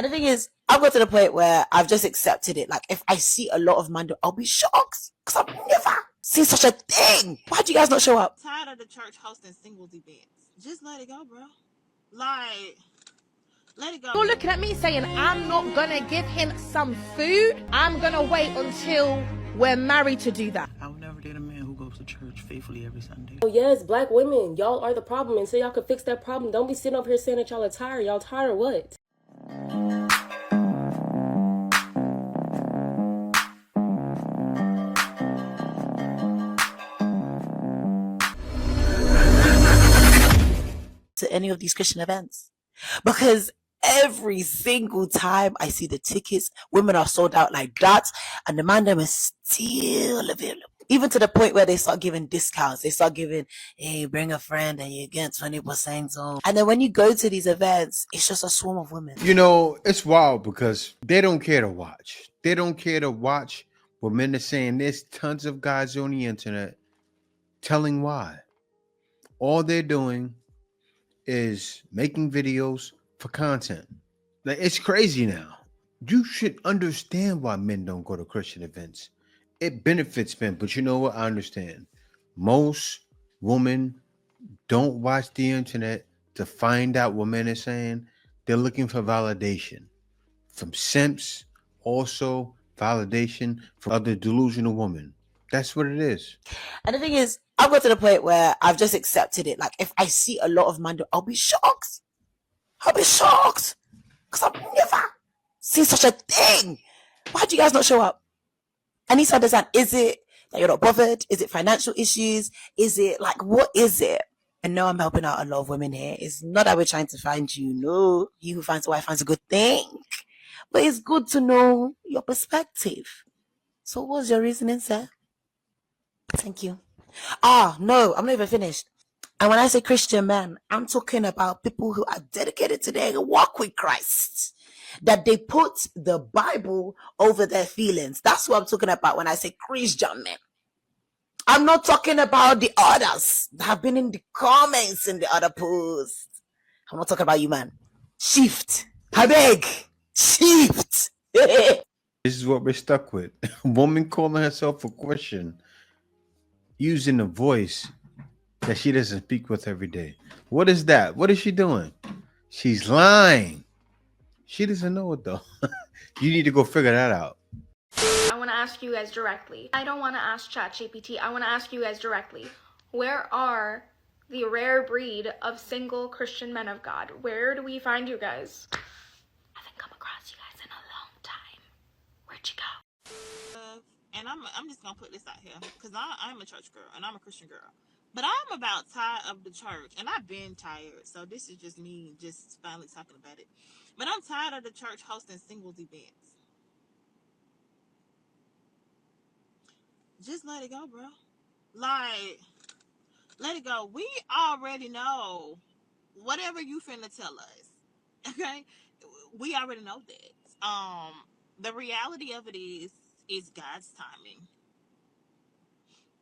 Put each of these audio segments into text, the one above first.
And the thing is, I've got to the point where I've just accepted it. Like, if I see a lot of Mando, I'll be shocked. Because I've never seen such a thing. Why do you guys not show up? Tired of the church hosting singles events. Just let it go, bro. Like, let it go. You're looking at me saying I'm not gonna give him some food. I'm gonna wait until we're married to do that. I would never date a man who goes to church faithfully every Sunday. Oh yes, black women, y'all are the problem, and so y'all can fix that problem. Don't be sitting up here saying that y'all are tired. Y'all tired or what? To any of these Christian events, because every single time I see the tickets, women are sold out like that, and the man them is still available. Even to the point where they start giving discounts. They start giving, hey, bring a friend and you get 20% off. And then when you go to these events, it's just a swarm of women. You know, it's wild because they don't care to watch. They don't care to watch what men are saying. There's tons of guys on the internet telling why. All they're doing is making videos for content. Like, it's crazy now. You should understand why men don't go to Christian events. It benefits men, but you know what? I understand. Most women don't watch the internet to find out what men are saying. They're looking for validation from simps, also validation from other delusional women. That's what it is. And the thing is, I've got to the point where I've just accepted it. Like, if I see a lot of Mando, I'll be shocked. I'll be shocked. Because I've never seen such a thing. Why do you guys not show up? I need to understand, is it that you're not bothered? Is it financial issues? Is it like, what is it? And no, I'm helping out a lot of women here. It's not that we're trying to find you. No, you who finds a wife finds a good thing. But it's good to know your perspective. So what's your reasoning, sir? Thank you. No, I'm not even finished. And when I say Christian men, I'm talking about people who are dedicated to their walk with Christ. That they put the Bible over their feelings. That's what I'm talking about when I say Christian men. I'm not talking about the others that have been in the comments in the other posts. I'm not talking about you, man. Shift. I beg. Shift. This is what we're stuck with. A woman calling herself a Christian, using a voice that she doesn't speak with every day. What is that? What is she doing? She's lying. She doesn't know it though. You need to go figure that out. I want to ask you guys directly. I don't want to ask ChatGPT. I want to ask you guys directly. Where are the rare breed of single Christian men of God? Where do we find you guys? I haven't come across you guys in a long time. Where'd you go? And I'm just gonna put this out here because I'm a church girl and I'm a Christian girl, but I'm about tired of the church, and I've been tired. So this is just me just finally talking about it. But I'm tired of the church hosting singles events. Just let it go, bro. Like, let it go. We already know whatever you finna tell us. Okay, we already know that. The reality of it is God's timing.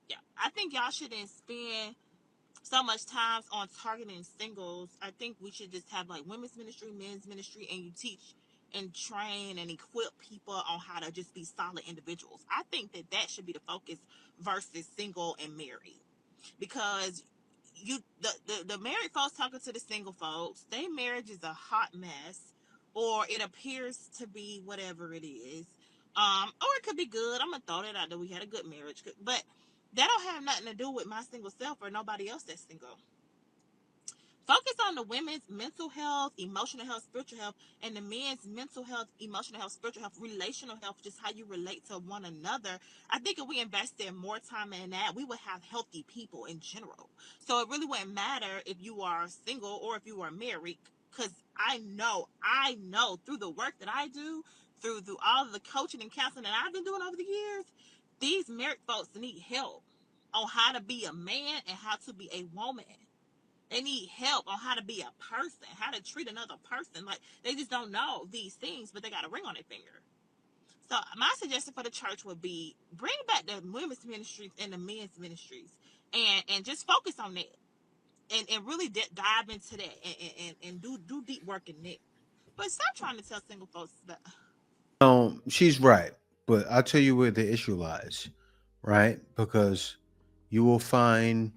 Yeah, I think y'all shouldn't spend so much time on targeting singles. I think we should just have like women's ministry, men's ministry, and you teach and train and equip people on how to just be solid individuals. I think that should be the focus versus single and married, because the married folks talking to the single folks, their marriage is a hot mess, or it appears to be whatever it is, or it could be good. I'm gonna throw that out there. We had a good marriage, but that don't have nothing to do with my single self or nobody else that's single. Focus on the women's mental health, emotional health, spiritual health, and the men's mental health, emotional health, spiritual health, relational health, just how you relate to one another. I think if we invested more time in that, we would have healthy people in general. So it really wouldn't matter if you are single or if you are married, because I know through the work that I do, through all of the coaching and counseling that I've been doing over the years, these married folks need help on how to be a man and how to be a woman. They need help on how to be a person, how to treat another person. Like, they just don't know these things, but they got a ring on their finger. So my suggestion for the church would be bring back the women's ministries and the men's ministries, and just focus on that, and really dive into that, and do deep work in that. But stop trying to tell single folks that. She's right, but I'll tell you where the issue lies, right? Because you will find,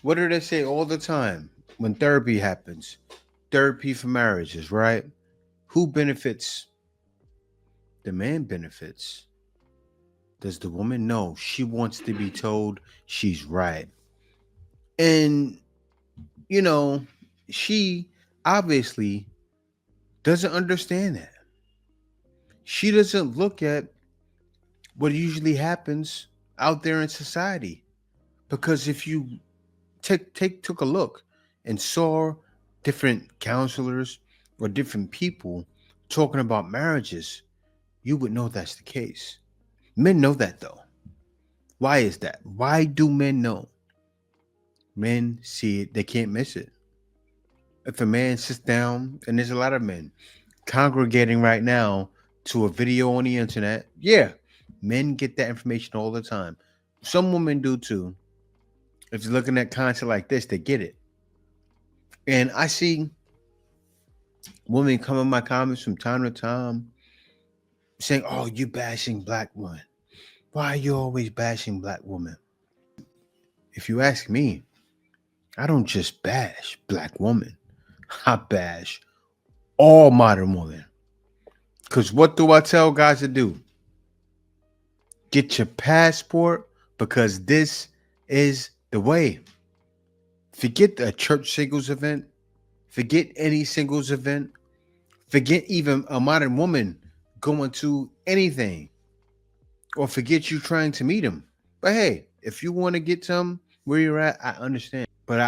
what do they say all the time when therapy happens? Therapy for marriages, right? Who benefits? The man benefits. Does the woman know? She wants to be told she's right. And, you know, she obviously doesn't understand that. She doesn't look at what usually happens out there in society. Because if you took a look and saw different counselors or different people talking about marriages, you would know that's the case. Men know that though. Why is that? Why do men know? Men see it, they can't miss it. If a man sits down, and there's a lot of men congregating right now to a video on the internet, yeah, men get that information all the time. Some women do too. If you're looking at content like this, they get it. And I see women come in my comments from time to time saying, oh, you bashing black women. Why are you always bashing black women? If you ask me, I don't just bash black women. I bash all modern women. Because what do I tell guys to do? Get your passport, because this is the way. Forget a church singles event. Forget any singles event. Forget even a modern woman going to anything. Or forget you trying to meet him. But hey, if you want to get some where you're at, I understand. But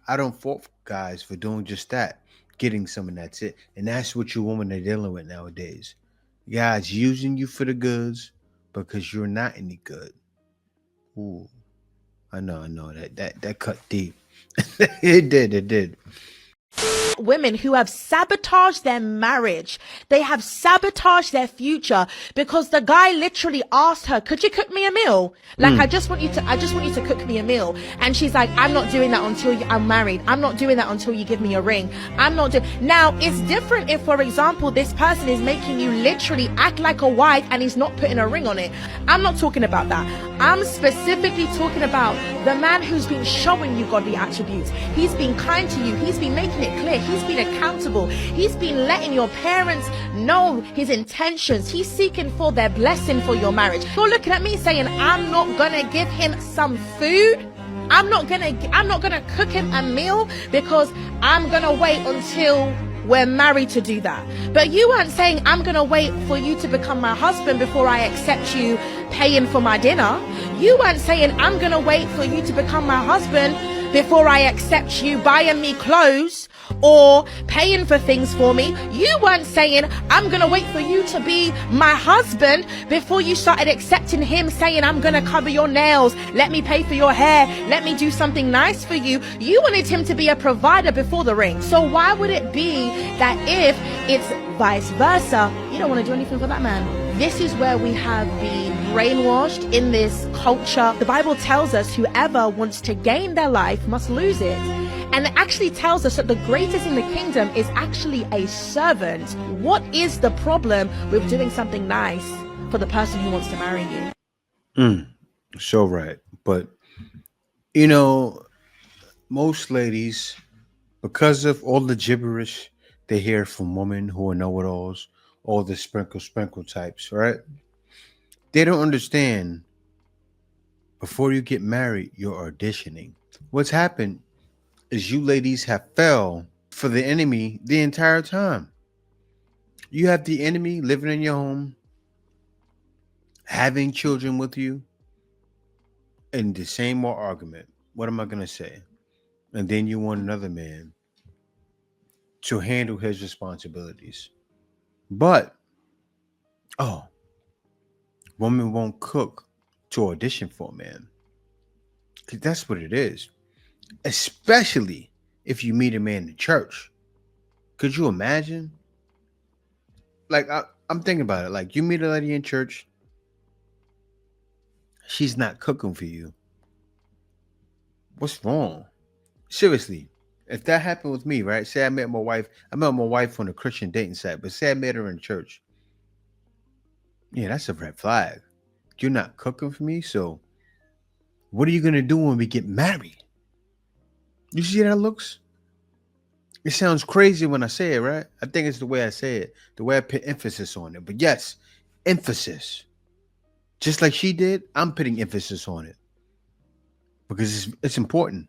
I don't fault guys for doing just that. Getting some and that's it. And that's what you women are dealing with nowadays. Guys using you for the goods because you're not any good. Ooh. I know that cut deep. It did. Women who have sabotaged their marriage, they have sabotaged their future because the guy literally asked her, could you cook me a meal? Like, I just want you to cook me a meal. And she's like, I'm not doing that until I'm married. I'm not doing that until you give me a ring. Now it's different if, for example, this person is making you literally act like a wife and he's not putting a ring on it. I'm not talking about that. I'm specifically talking about the man who's been showing you godly attributes. He's been kind to you. He's been making it clear. He's been accountable. He's been letting your parents know his intentions. He's seeking for their blessing for your marriage. You're looking at me saying, I'm not gonna give him some food. I'm not gonna cook him a meal because I'm gonna wait until we're married to do that. But you weren't saying, I'm gonna wait for you to become my husband before I accept you paying for my dinner. You weren't saying, I'm gonna wait for you to become my husband before I accept you buying me clothes or paying for things for me. You weren't saying, I'm gonna wait for you to be my husband before you started accepting him saying, I'm gonna cover your nails, let me pay for your hair, let me do something nice for you. You wanted him to be a provider before the ring. So why would it be that if it's vice versa, you don't want to do anything for that man? This is where we have been brainwashed in this culture. The Bible tells us whoever wants to gain their life must lose it. And it actually tells us that the greatest in the kingdom is actually a servant. What is the problem with doing something nice for the person who wants to marry you? So right. But, you know, most ladies, because of all the gibberish they hear from women who are know-it-alls, all the sprinkle types, right? They don't understand before you get married, you're auditioning. What's happened is you ladies have fell for the enemy the entire time. You have the enemy living in your home, having children with you, and the same old argument. What am I going to say? And then you want another man to handle his responsibilities. But, woman won't cook to audition for a man. Because that's what it is. Especially if you meet a man in church. Could you imagine? Like, I'm thinking about it. Like, you meet a lady in church. She's not cooking for you. What's wrong? Seriously. If that happened with me, right? Say I met my wife on a Christian dating site, but say I met her in church. Yeah, that's a red flag. You're not cooking for me, so what are you gonna do when we get married? You see how that looks? It sounds crazy when I say it, right? I think it's the way I say it, the way I put emphasis on it. But yes, emphasis. Just like she did, I'm putting emphasis on it because it's important.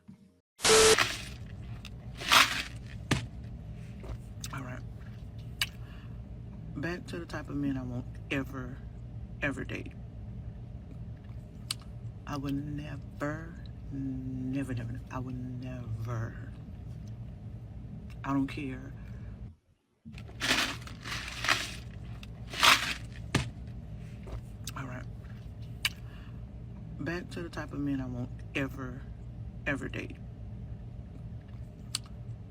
All right. Back to the type of men I won't ever date. I would never. I would never. I don't care. All right. Back to the type of men I won't ever date.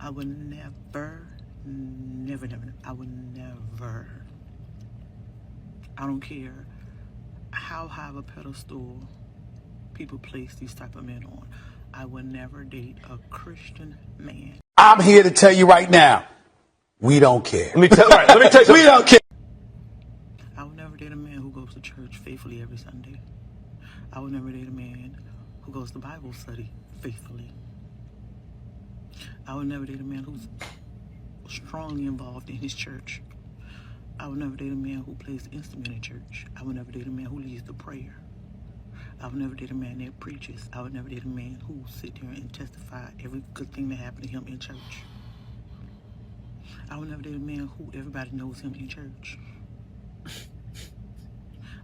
I would never. I would never. I don't care how high of a pedestal people place these type of men on. I would never date a Christian man. I'm here to tell you right now, we don't care. Let me tell you something. We don't care. I would never date a man who goes to church faithfully every Sunday. I would never date a man who goes to Bible study faithfully. I would never date a man who's strongly involved in his church. I would never date a man who plays the instrument in church. I would never date a man who leads the prayer. I would never date a man that preaches. I would never date a man who sit there and testify every good thing that happened to him in church. I would never date a man who everybody knows him in church.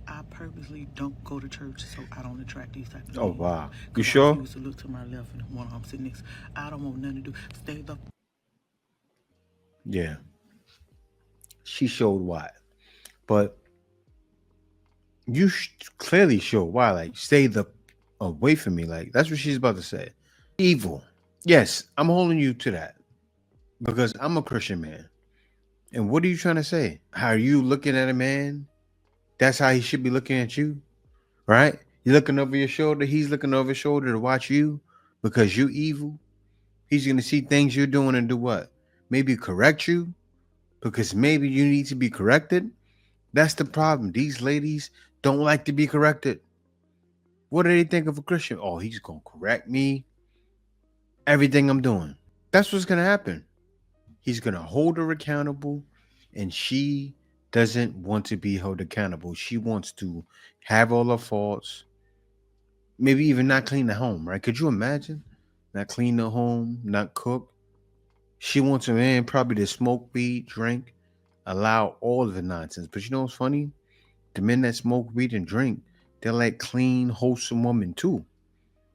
I purposely don't go to church so I don't attract these type of men. Oh wow, you I sure? refuse to look to my left and one arm sitting next. I don't want nothing to do. Stay the. Yeah. She showed why, but you clearly showed why. Like, stay away from me. Like, that's what she's about to say. Evil. Yes, I'm holding you to that because I'm a Christian man. And what are you trying to say? How are you looking at a man? That's how he should be looking at you, right? You're looking over your shoulder. He's looking over his shoulder to watch you because you're evil. He's going to see things you're doing and do what? Maybe correct you because maybe you need to be corrected. That's the problem. These ladies don't like to be corrected. What do they think of a Christian? Oh, he's going to correct me. Everything I'm doing. That's what's going to happen. He's going to hold her accountable, and she doesn't want to be held accountable. She wants to have all her faults, maybe even not clean the home, right? Could you imagine? Not clean the home, not cook. She wants a man probably to smoke weed, drink, allow all of the nonsense. But you know what's funny? The men that smoke weed and drink, they're like clean, wholesome women too,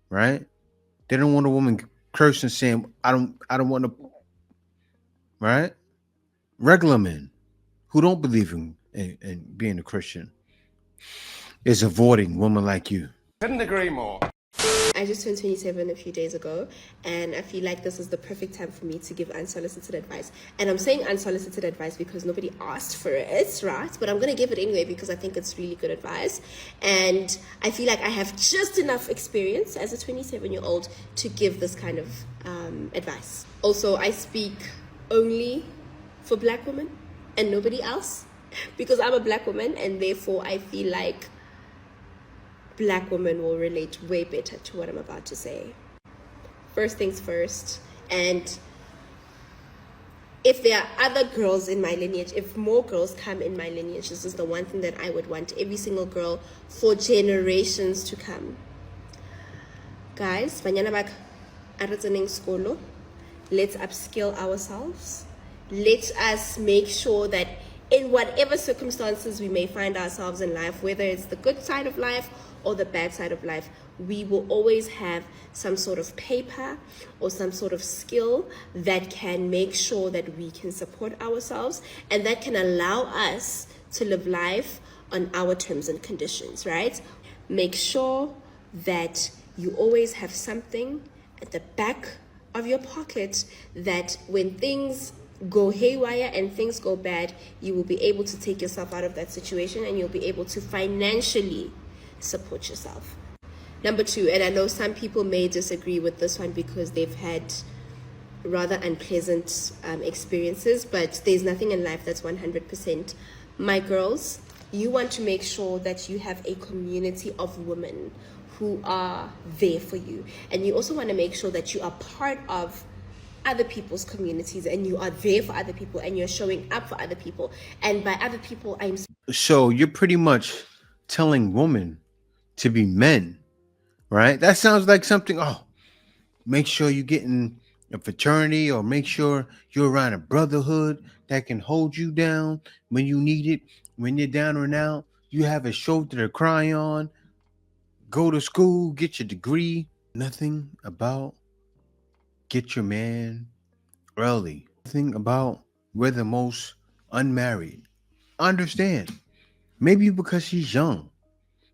right? They don't want a woman cursing, saying, I don't want to, right? Regular men who don't believe in being a Christian is avoiding women like you. Couldn't agree more. I just turned 27 a few days ago, and I feel like this is the perfect time for me to give unsolicited advice. And I'm saying unsolicited advice because nobody asked for it, right? But I'm going to give it anyway because I think it's really good advice. And I feel like I have just enough experience as a 27-year-old to give this kind of advice. Also, I speak only for Black women and nobody else because I'm a Black woman, and therefore I feel like Black women will relate way better to what I'm about to say. First things first, and if there are other girls in my lineage, if more girls come in my lineage, this is the one thing that I would want every single girl for generations to come. Guys, let's upskill ourselves. Let us make sure that in whatever circumstances we may find ourselves in life, whether it's the good side of life or the bad side of life, we will always have some sort of paper or some sort of skill that can make sure that we can support ourselves and that can allow us to live life on our terms and conditions, right? Make sure that you always have something at the back of your pocket that when things go haywire and things go bad, you will be able to take yourself out of that situation and you'll be able to financially support yourself. Number two, and I know some people may disagree with this one because they've had rather unpleasant experiences, but there's nothing in life that's 100%. My girls, you want to make sure that you have a community of women who are there for you, and you also want to make sure that you are part of other people's communities and you are there for other people and you're showing up for other people. And by other people, I'm So you're pretty much telling women to be men, right? That sounds like something, oh, make sure you get in a fraternity, or make sure you're around a brotherhood that can hold you down when you need it. When you're down and out, you have a shoulder to cry on. Go to school, get your degree. Nothing about get your man early. Nothing about we're the most unmarried. Understand, maybe because she's young.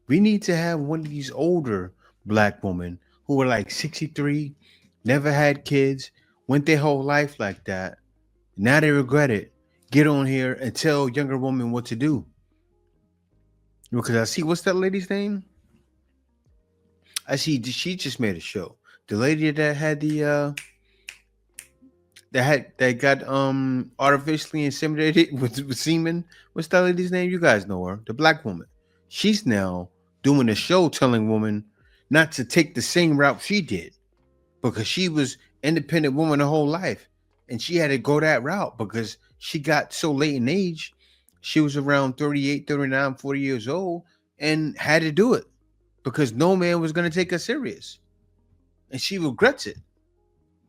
We need to have one of these older black women who are like 63, never had kids, went their whole life like that. Now they regret it. Get on here and tell younger women what to do. Because I see, what's that lady's name? I see she just made a show. The lady that had the that got artificially inseminated with semen. What's that lady's name? You guys know her. The black woman. She's now doing a show telling women not to take the same route she did, because she was independent woman her whole life, and she had to go that route because she got so late in age. She was around 38, 39, 40 years old and had to do it because no man was going to take her serious. And she regrets it.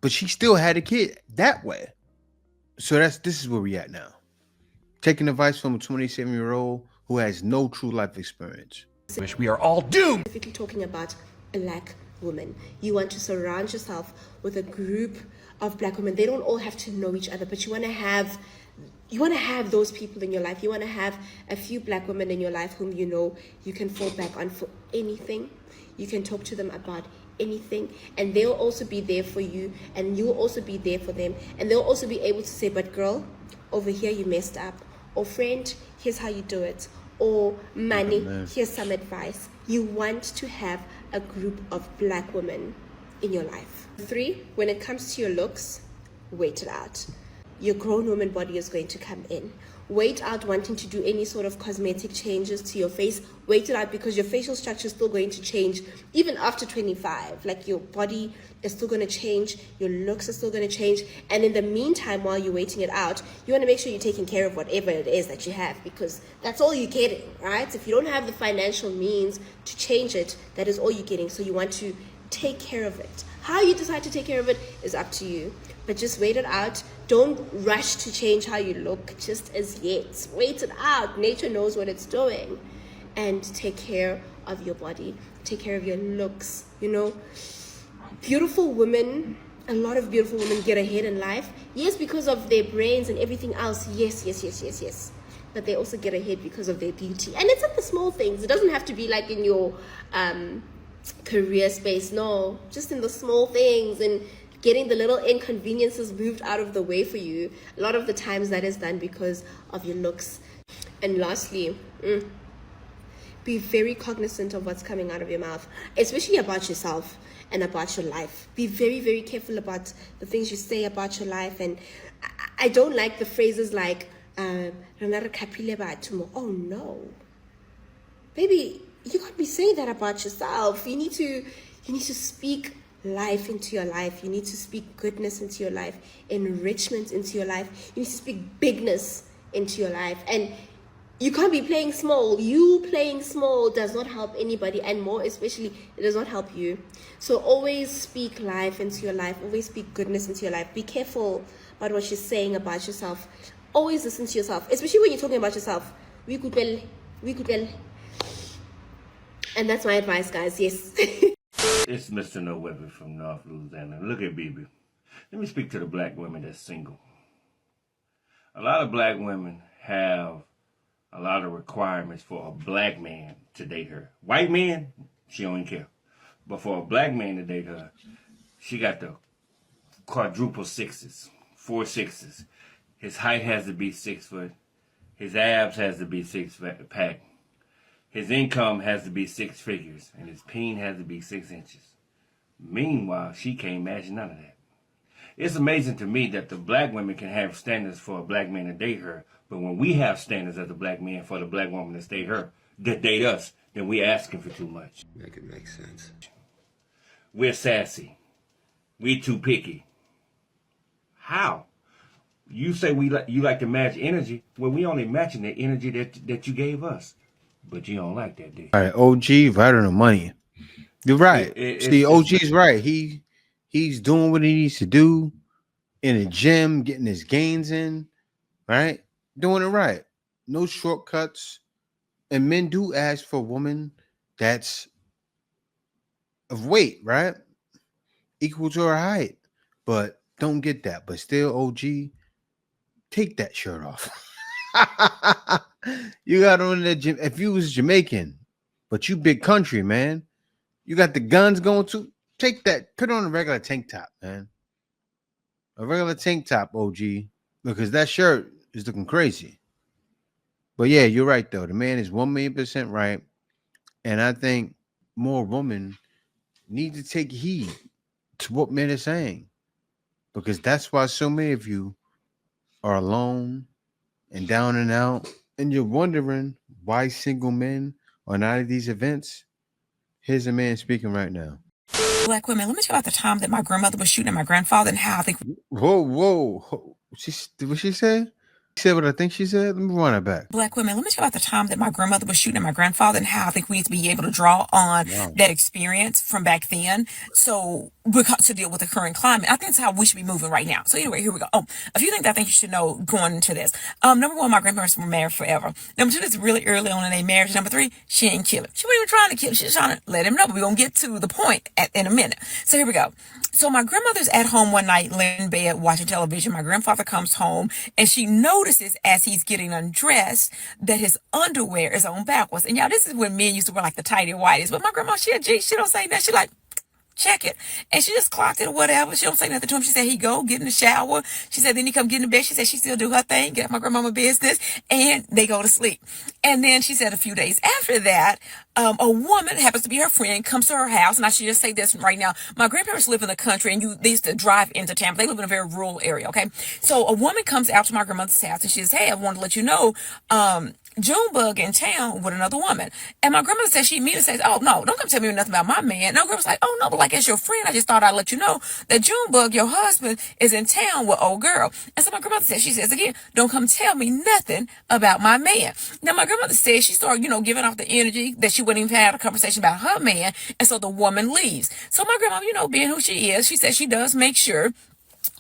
But she still had a kid that way. So this is where we at now. Taking advice from a 27-year-old who has no true life experience. We are all doomed. specifically talking about black women. You want to surround yourself with a group of black women. They don't all have to know each other, but you want to have those people in your life. You want to have a few black women in your life whom you know you can fall back on for anything. You can talk to them about anything, and they'll also be there for you, and you'll also be there for them, and they'll also be able to say, but girl, over here you messed up, or friend, here's how you do it, or money, here's some advice. You want to have a group of black women in your life. 3, when it comes to your looks, wait it out. Your grown woman body is going to come in. Wait out wanting to do any sort of cosmetic changes to your face. Wait it out, because your facial structure is still going to change even after 25. Like, your body is still going to change, your looks are still going to change, and in the meantime, while you're waiting it out, you want to make sure you're taking care of whatever it is that you have, because that's all you're getting, right? If you don't have the financial means to change it, that is all you're getting. So you want to take care of it. How you decide to take care of it is up to you, but just wait it out. Don't rush to change how you look just as yet. Wait it out. Nature knows what it's doing. And take care of your body. Take care of your looks. You know, beautiful women, a lot of beautiful women get ahead in life. Yes, because of their brains and everything else. Yes. But they also get ahead because of their beauty. And it's in the small things. It doesn't have to be like in your career space. No, just in the small things and getting the little inconveniences moved out of the way for you. A lot of the times that is done because of your looks. And lastly, be very cognizant of what's coming out of your mouth, especially about yourself and about your life. Be very, very careful about the things you say about your life. And I don't like the phrases like, oh no. Baby, you can't be saying that about yourself. You need to speak life into your life. You need to speak goodness into your life, enrichment into your life. You need to speak bigness into your life. And you can't be playing small. You playing small does not help anybody, and more especially, it does not help you. So always speak life into your life. Always speak goodness into your life. Be careful about what you're saying about yourself. Always listen to yourself, especially when you're talking about yourself. We could well. And that's my advice, guys. Yes. It's Mr. No Weapon from North Louisiana. Look at BB. Let me speak to the black women that's single. A lot of black women have a lot of requirements for a black man to date her. White man, she don't care. But for a black man to date her, she got the quadruple 6s, 4 6s. His height has to be 6 foot. His abs has to be 6 pack. His income has to be 6 figures, and his peen has to be 6 inches. Meanwhile, she can't match none of that. It's amazing to me that the black women can have standards for a black man to date her, but when we have standards as a black man for the black woman to date us, then we asking for too much. Make it make sense. We're sassy. We too picky. How? You say you like to match energy. Well, we only matching the energy that you gave us. But you don't like that, do you? All right, OG, right on the money. You're right. See, OG's right. He's doing what he needs to do in the gym, getting his gains in, right? Doing it right. No shortcuts. And men do ask for a woman that's of weight, right? Equal to her height. But don't get that. But still, OG, take that shirt off. You got on the gym. If you was Jamaican, but you big country, man, you got the guns going to take that. Put on a regular tank top, man. A regular tank top, OG, because that shirt is looking crazy. But yeah, you're right though. The man is 1,000,000% right, and I think more women need to take heed to what men are saying, because that's why so many of you are alone and down and out, and you're wondering why single men are not at these events. Here's a man speaking right now. Black women, let me tell you about the time that my grandmother was shooting at my grandfather and how I think. Whoa. What she said? She said what I think she said? Let me run it back. Black women, let me tell you about the time that my grandmother was shooting at my grandfather and how I think we need to be able to draw on that experience from back then. So, to deal with the current climate, I think that's how we should be moving right now. So anyway, here we go. Oh, a few things that I think you should know going into this. Number one, my grandparents were married forever. Number two, this is really early on in their marriage. Number three, she ain't kill him. She wasn't even trying to kill him. She was trying to let him know. But we're going to get to the point in a minute. So here we go. So my grandmother's at home one night, laying in bed, watching television. My grandfather comes home and she notices as he's getting undressed that his underwear is on backwards. And y'all, this is when men used to wear like the tighty whities. But my grandma, she a G, she don't say that. She like, check it. And she just clocked it or whatever. She don't say nothing to him. She said he go get in the shower. She said then he come get in the bed. She said she still do her thing, get my grandmama business, and they go to sleep. And then she said a few days after that, a woman happens to be her friend, comes to her house. And I should just say this right now. My grandparents live in the country and they used to drive into town. They live in a very rural area. Okay. So a woman comes out to my grandmother's house and she says, hey, I wanted to let you know, Junebug in town with another woman. And my grandmother says, she immediately says, oh, no, don't come tell me nothing about my man. No, grandma's like, oh, no, but like as your friend, I just thought I'd let you know that Junebug, your husband, is in town with old girl. And so my grandmother says, she says again, don't come tell me nothing about my man. Now, my grandmother says she started, giving off the energy that she wouldn't even have a conversation about her man. And so the woman leaves. So my grandma, being who she is, she says she does make sure.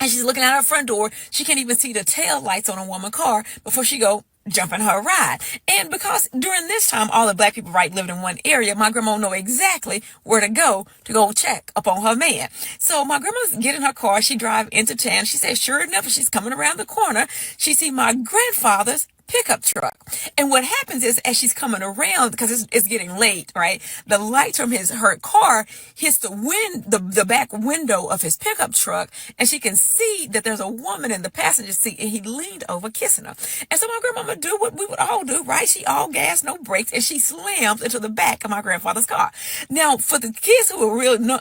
And she's looking at her front door. She can't even see the tail lights on a woman's car before she go jump in her ride. And because during this time, all the black people lived in one area, my grandma know exactly where to go check up on her man. So my grandma's get in her car. She drive into town. She says, sure enough, she's coming around the corner. She see my grandfather's pickup truck. And what happens is as she's coming around, because it's getting late, right? The light from her car hits the back window of his pickup truck, and she can see that there's a woman in the passenger seat, and he leaned over kissing her. And so my grandmama do what we would all do, right? She all gas, no brakes, and she slams into the back of my grandfather's car. Now, for the kids who are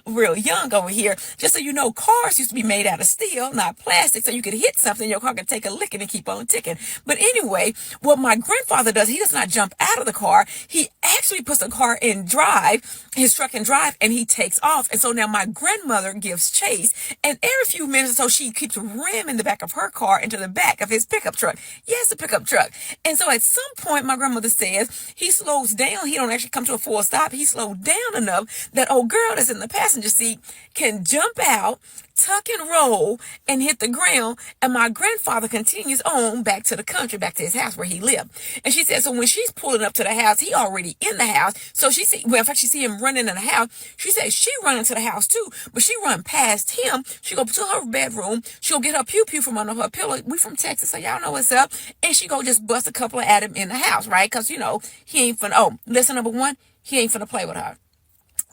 real young over here, just so you know, cars used to be made out of steel, not plastic, so you could hit something, your car could take a licking and keep on ticking. But anyway, what my grandfather does, he does not jump out of the car. He actually puts the car in drive, his truck in drive, and he takes off. And so now my grandmother gives chase. And every few minutes or so, she keeps ramming the back of her car into the back of his pickup truck. Yes, the pickup truck. And so at some point, my grandmother says he slows down. He don't actually come to a full stop. He slowed down enough that old girl that's in the passenger seat can jump out, tuck and roll, and hit the ground. And my grandfather continues on back to the country, back to his house where he lived. And she said, so when she's pulling up to the house, he already in the house. So she see him running in the house. She said she run into the house too, but she run past him. She go to her bedroom. She'll get her pew from under her pillow. We from Texas, so y'all know what's up. And she go just bust a couple at him in the house, right? Because, he ain't finna, lesson number one, he ain't finna play with her.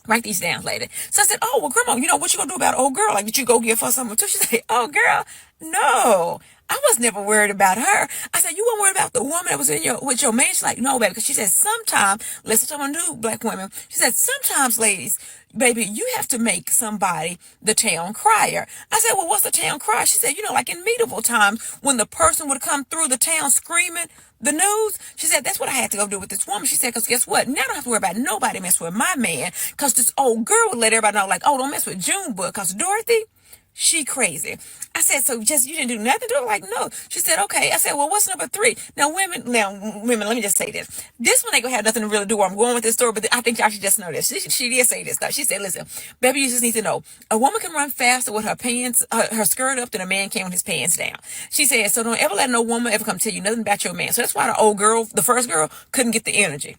Write these down later. So I said, oh, well, grandma, what you gonna do about old girl? Like, did you go give her something too? She said, oh, girl, no, I was never worried about her. I said, you weren't worried about the woman that was with your man? She's like, no, baby. Because she said, sometimes, listen to someone new, black women. She said, sometimes, ladies, baby, you have to make somebody the town crier. I said, well, what's the town crier? She said, like in medieval times, when the person would come through the town screaming the news, she said, that's what I had to go do with this woman. She said, because guess what? Now I don't have to worry about nobody messing with my man, because this old girl would let everybody know, like, oh, don't mess with Junebug, because Dorothy, she crazy. I said, so just, you didn't do nothing to her? Like, no. She said, okay. I said, well, what's number 3? Now, women, let me just say this. This one ain't gonna have nothing to really do where I'm going with this story, but I think y'all should just know this. She did say this stuff. She said, listen, baby, you just need to know, a woman can run faster with her pants, her skirt up than a man can with his pants down. She said, so don't ever let no woman ever come tell you nothing about your man. So that's why the first girl, couldn't get the energy.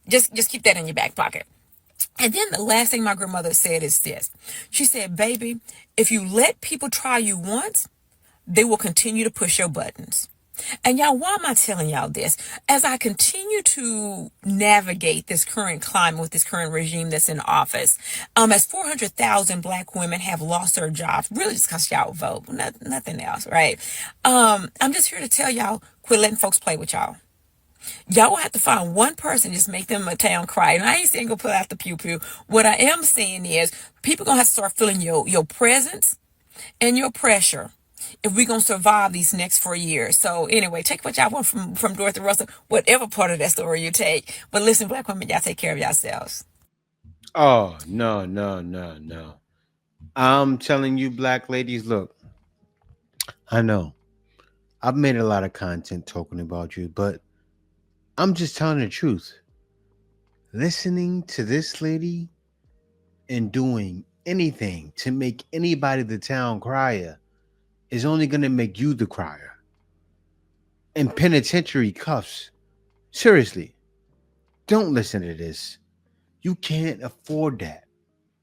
Just keep that in your back pocket. And then the last thing my grandmother said is this. She said, baby, if you let people try you once, they will continue to push your buttons. And y'all, why am I telling y'all this? As I continue to navigate this current climate with this current regime that's in office, as 400,000 black women have lost their jobs, really just because y'all vote, nothing else, right? I'm just here to tell y'all, quit letting folks play with y'all. Y'all will have to find one person, just make them a town cry. And I ain't saying go put out the pew pew. What I am saying is people gonna have to start feeling your presence and your pressure if we're gonna survive these next 4 years. So anyway, take what y'all want from Dorothy Russell, whatever part of that story you take. But listen, black women, y'all take care of yourselves. Oh, no. I'm telling you, black ladies, look, I know I've made a lot of content talking about you, but I'm just telling the truth. Listening to this lady and doing anything to make anybody the town crier is only going to make you the crier. And penitentiary cuffs. Seriously, don't listen to this. You can't afford that.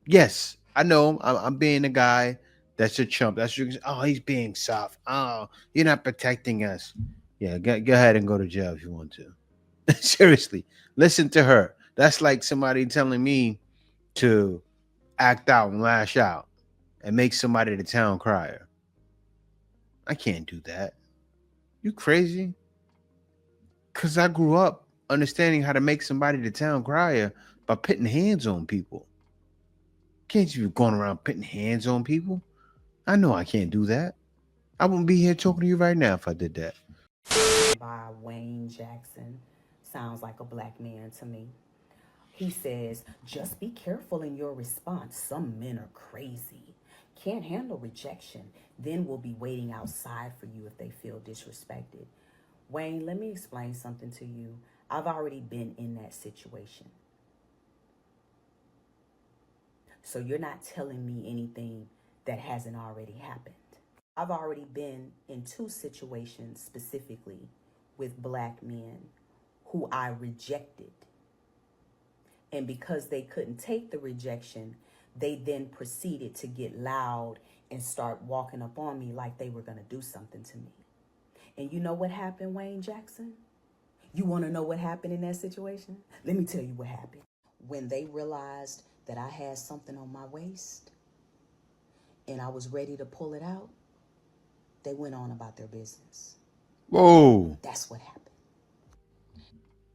Yes, I know I'm being a guy that's a chump. He's being soft. Oh, you're not protecting us. Yeah, go ahead and go to jail if you want to. Seriously, listen to her. That's like somebody telling me to act out and lash out and make somebody the town crier. I can't do that. You crazy? Because I grew up understanding how to make somebody the town crier by putting hands on people. Can't you be going around putting hands on people? I know I can't do that. I wouldn't be here talking to you right now if I did that. By Wayne Jackson. Sounds like a black man to me. He says, just be careful in your response. Some men are crazy. Can't handle rejection. Then will be waiting outside for you if they feel disrespected. Wayne, let me explain something to you. I've already been in that situation. So you're not telling me anything that hasn't already happened. I've already been in 2 situations specifically with black men who I rejected. And because they couldn't take the rejection, they then proceeded to get loud and start walking up on me like they were going to do something to me. And you know what happened, Wayne Jackson? You want to know what happened in that situation? Let me tell you what happened. When they realized that I had something on my waist and I was ready to pull it out, they went on about their business. Whoa. That's what happened.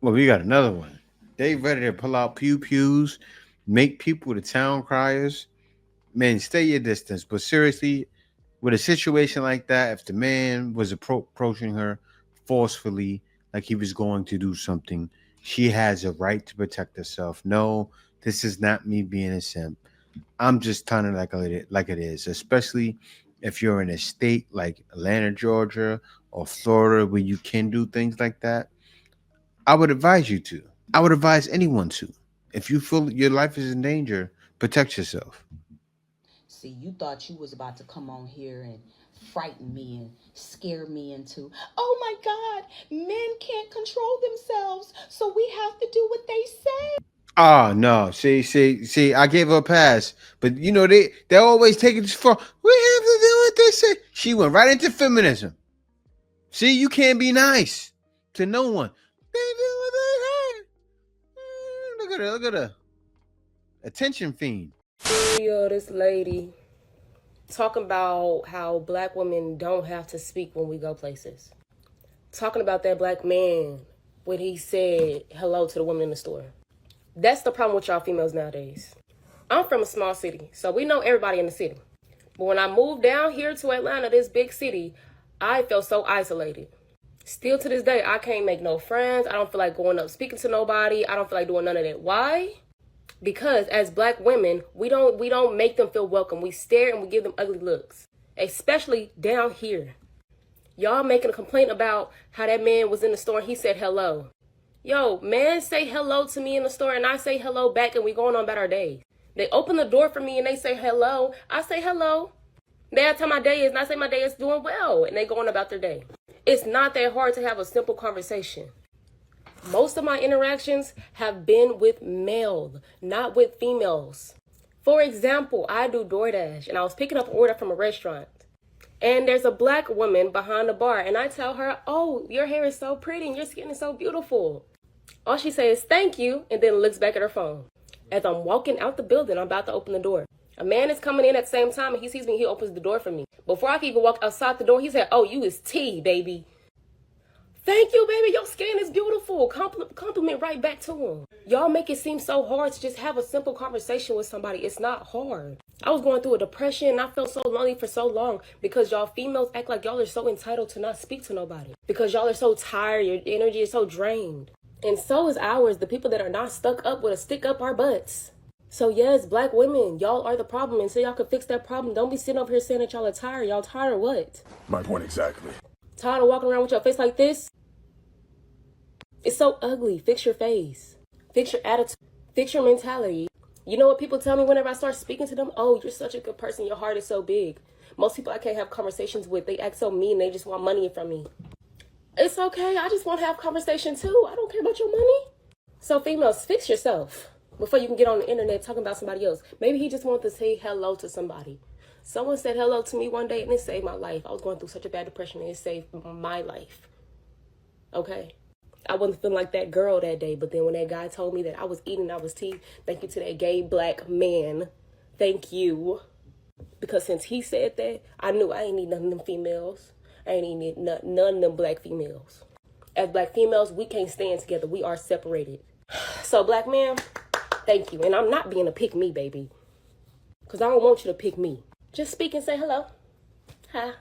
Well, we got another one. They ready to pull out pew-pews, make people the town criers. Man, stay your distance. But seriously, with a situation like that, if the man was approaching her forcefully, like he was going to do something, she has a right to protect herself. No, this is not me being a simp. I'm just telling it like it is, especially if you're in a state like Atlanta, Georgia, or Florida where you can do things like that. I would advise you to. I would advise anyone to. If you feel your life is in danger, protect yourself. See, you thought you was about to come on here and frighten me and scare me into, oh my God, men can't control themselves, so we have to do what they say. Oh no! See! I gave her a pass, but you know they always take it as far. We have to do what they say. She went right into feminism. See, you can't be nice to no one. They do what they say. Look at her. Attention fiend. This lady talking about how black women don't have to speak when we go places. Talking about that black man when he said hello to the woman in the store. That's the problem with y'all females nowadays. I'm from a small city, so we know everybody in the city. But when I moved down here to Atlanta, this big city, I felt so isolated. Still to this day, I can't make no friends. I don't feel like going up speaking to nobody. I don't feel like doing none of that. Why? Because as black women, we don't make them feel welcome. We stare and we give them ugly looks, especially down here. Y'all making a complaint about how that man was in the store and he said hello. Yo, man, say hello to me in the store and I say hello back and we going on about our day. They open the door for me and they say hello. I say hello. They ask how my day is and I say my day is doing well and they going about their day. It's not that hard to have a simple conversation. Most of my interactions have been with male, not with females. For example, I do DoorDash and I was picking up an order from a restaurant. And there's a black woman behind the bar and I tell her, oh, your hair is so pretty and your skin is so beautiful. All she says is thank you and then looks back at her phone. As I'm walking out the building, I'm about to open the door. A man is coming in at the same time and he sees me, he opens the door for me. Before I can even walk outside the door, he said, oh, you is T, baby. Thank you, baby. Your skin is beautiful. Compliment right back to him. Y'all make it seem so hard to just have a simple conversation with somebody. It's not hard. I was going through a depression and I felt so lonely for so long because y'all females act like y'all are so entitled to not speak to nobody. Because y'all are so tired. Your energy is so drained. And so is ours. The people that are not stuck up with a stick up our butts. So yes, black women, y'all are the problem. And so y'all can fix that problem. Don't be sitting over here saying that y'all are tired. Y'all tired of what? My point exactly. Tired of walking around with your face like this? It's so ugly. Fix your face. Fix your attitude. Fix your mentality. You know what people tell me whenever I start speaking to them? Oh, you're such a good person. Your heart is so big. Most people I can't have conversations with, they act so mean. They just want money from me. It's okay. I just want to have conversation too. I don't care about your money. So females, fix yourself before you can get on the internet talking about somebody else. Maybe he just wants to say hello to somebody. Someone said hello to me one day and it saved my life. I was going through such a bad depression and it saved my life. Okay. I wasn't feeling like that girl that day, but then when that guy told me that I was eating, I was tea, thank you to that gay black man. Thank you. Because since he said that, I knew I ain't need none of them females. I ain't need none of them black females. As black females, we can't stand together. We are separated. So black man, thank you. And I'm not being a pick me, baby. Because I don't want you to pick me. Just speak and say hello. Hi.